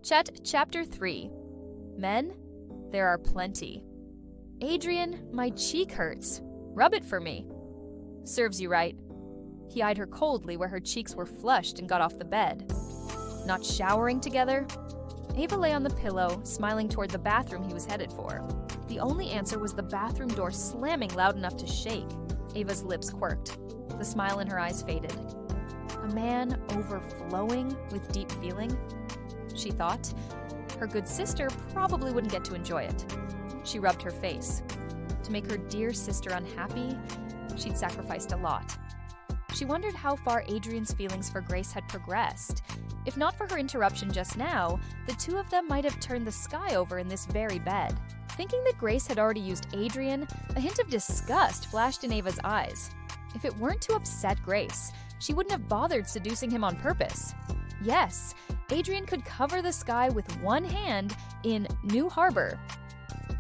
Chapter 3. Men? There are plenty. Adrian, my cheek hurts. Rub it for me. Serves you right. He eyed her coldly where her cheeks were flushed and got off the bed. Not showering together? Ava lay on the pillow, smiling toward the bathroom he was headed for. The only answer was the bathroom door slamming loud enough to shake. Ava's lips quirked. The smile in her eyes faded. A man overflowing with deep feeling? She thought. Her good sister probably wouldn't get to enjoy it. She rubbed her face. To make her dear sister unhappy, she'd sacrificed a lot. She wondered how far Adrian's feelings for Grace had progressed. If not for her interruption just now, the two of them might have turned the sky over in this very bed. Thinking that Grace had already used Adrian, a hint of disgust flashed in Ava's eyes. If it weren't to upset Grace, she wouldn't have bothered seducing him on purpose. Yes, Adrian could cover the sky with one hand in New Harbor.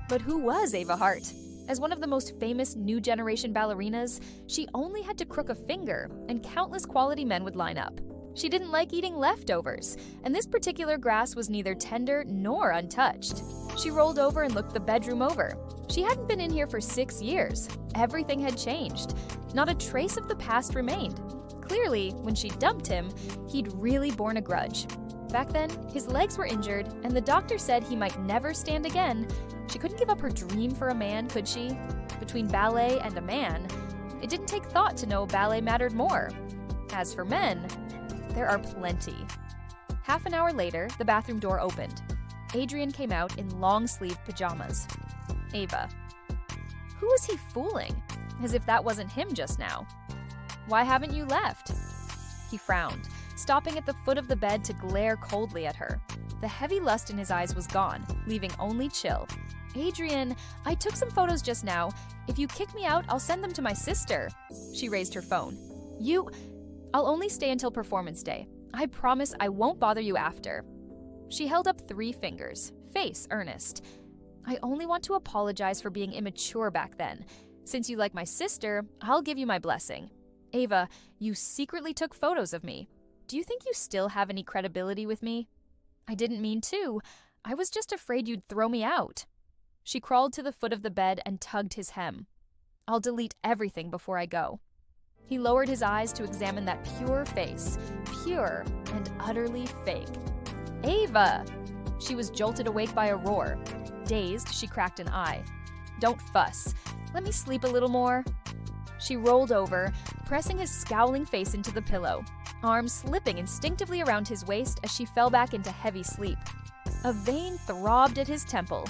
But who was Ava Hart? As one of the most famous new generation ballerinas, she only had to crook a finger, and countless quality men would line up. She didn't like eating leftovers, and this particular grass was neither tender nor untouched. She rolled over and looked the bedroom over. She hadn't been in here for 6 years. Everything had changed. Not a trace of the past remained. Clearly, when she dumped him, he'd really borne a grudge. Back then, his legs were injured, and the doctor said he might never stand again. She couldn't give up her dream for a man, could she? Between ballet and a man, it didn't take thought to know ballet mattered more. As for men, there are plenty. Half an hour later, the bathroom door opened. Adrian came out in long-sleeved pajamas. Ava. Who was he fooling? As if that wasn't him just now. Why haven't you left? He frowned, stopping at the foot of the bed to glare coldly at her. The heavy lust in his eyes was gone, leaving only chill. Adrian, I took some photos just now. If you kick me out, I'll send them to my sister. She raised her phone. I'll only stay until performance day. I promise I won't bother you after. She held up 3 fingers, face earnest. I only want to apologize for being immature back then. Since you like my sister, I'll give you my blessing. Ava, you secretly took photos of me. Do you think you still have any credibility with me? I didn't mean to. I was just afraid you'd throw me out. She crawled to the foot of the bed and tugged his hem. I'll delete everything before I go. He lowered his eyes to examine that pure face, pure and utterly fake. Ava! She was jolted awake by a roar. Dazed, she cracked an eye. Don't fuss. Let me sleep a little more. She rolled over, pressing his scowling face into the pillow, arms slipping instinctively around his waist as she fell back into heavy sleep. A vein throbbed at his temple.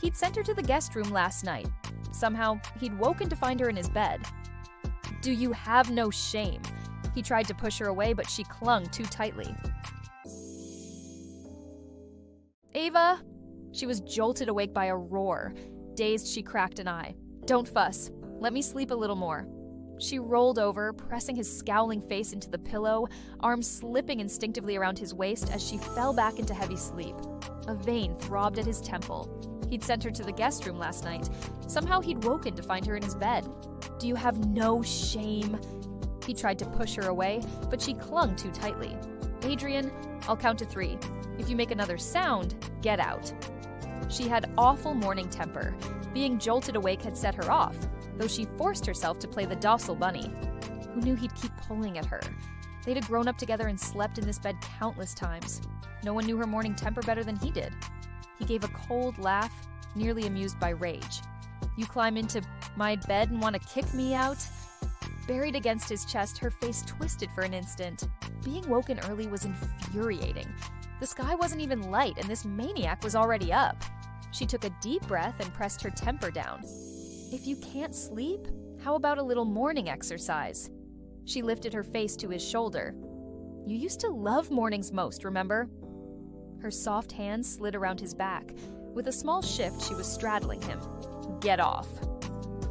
He'd sent her to the guest room last night. Somehow, he'd woken to find her in his bed. Do you have no shame? He tried to push her away, but she clung too tightly. Ava! She was jolted awake by a roar. Dazed, she cracked an eye. Don't fuss. Let me sleep a little more. She rolled over, pressing his scowling face into the pillow, arms slipping instinctively around his waist as she fell back into heavy sleep. A vein throbbed at his temple. He'd sent her to the guest room last night. Somehow he'd woken to find her in his bed. Do you have no shame? He tried to push her away, but she clung too tightly. Adrian, I'll count to 3. If you make another sound, get out. She had awful morning temper. Being jolted awake had set her off, though she forced herself to play the docile bunny. Who knew he'd keep pulling at her? They'd have grown up together and slept in this bed countless times. No one knew her morning temper better than he did. He gave a cold laugh, nearly amused by rage. You climb into my bed and want to kick me out? Buried against his chest, her face twisted for an instant. Being woken early was infuriating. The sky wasn't even light, and this maniac was already up. She took a deep breath and pressed her temper down. If you can't sleep, how about a little morning exercise? She lifted her face to his shoulder. You used to love mornings most, remember? Her soft hands slid around his back. With a small shift, she was straddling him. Get off.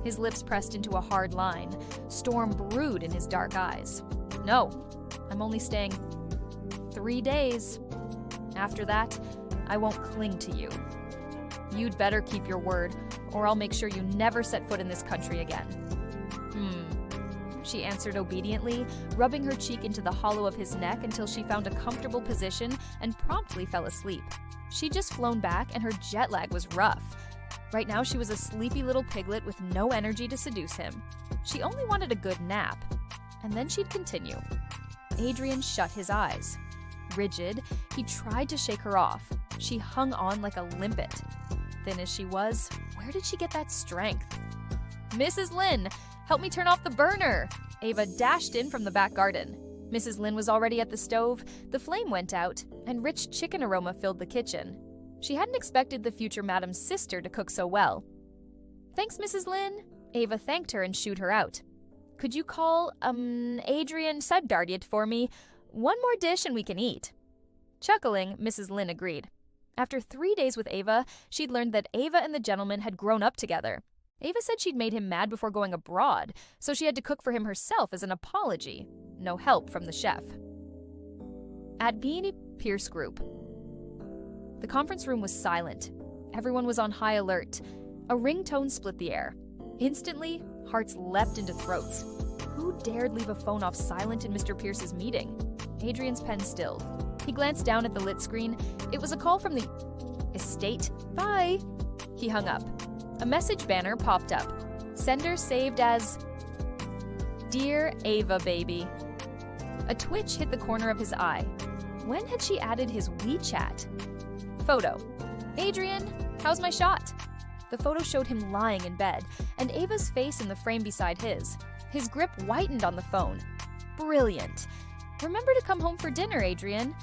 His lips pressed into a hard line. Storm brewed in his dark eyes. No, I'm only staying 3 days. After that, I won't cling to you. You'd better keep your word, or I'll make sure you never set foot in this country again. she answered obediently, rubbing her cheek into the hollow of his neck until she found a comfortable position and promptly fell asleep. She'd just flown back and her jet lag was rough. Right now she was a sleepy little piglet with no energy to seduce him. She only wanted a good nap. And then she'd continue. Adrian shut his eyes. Rigid, he tried to shake her off. She hung on like a limpet. Thin as she was, where did she get that strength? "Mrs. Lynn, help me turn off the burner!" Ava dashed in from the back garden. Mrs. Lynn was already at the stove, the flame went out, and rich chicken aroma filled the kitchen. She hadn't expected the future madam's sister to cook so well. "Thanks, Mrs. Lynn." Ava thanked her and shooed her out. "Could you call, Adrian Seddardiet for me? One more dish and we can eat." Chuckling, Mrs. Lynn agreed. After 3 days with Ava, she'd learned that Ava and the gentleman had grown up together. Ava said she'd made him mad before going abroad, so she had to cook for him herself as an apology. No help from the chef. Adrian Pierce Group. The conference room was silent. Everyone was on high alert. A ringtone split the air. Instantly, hearts leapt into throats. Who dared leave a phone off silent in Mr. Pierce's meeting? Adrian's pen stilled. He glanced down at the lit screen. It was a call from the estate. "Bye." He hung up. A message banner popped up. Sender saved as "Dear Ava Baby." A twitch hit the corner of his eye. When had she added his WeChat? Photo. "Adrian, how's my shot?" The photo showed him lying in bed, and Ava's face in the frame beside his. His grip whitened on the phone. Brilliant. "Remember to come home for dinner, Adrian.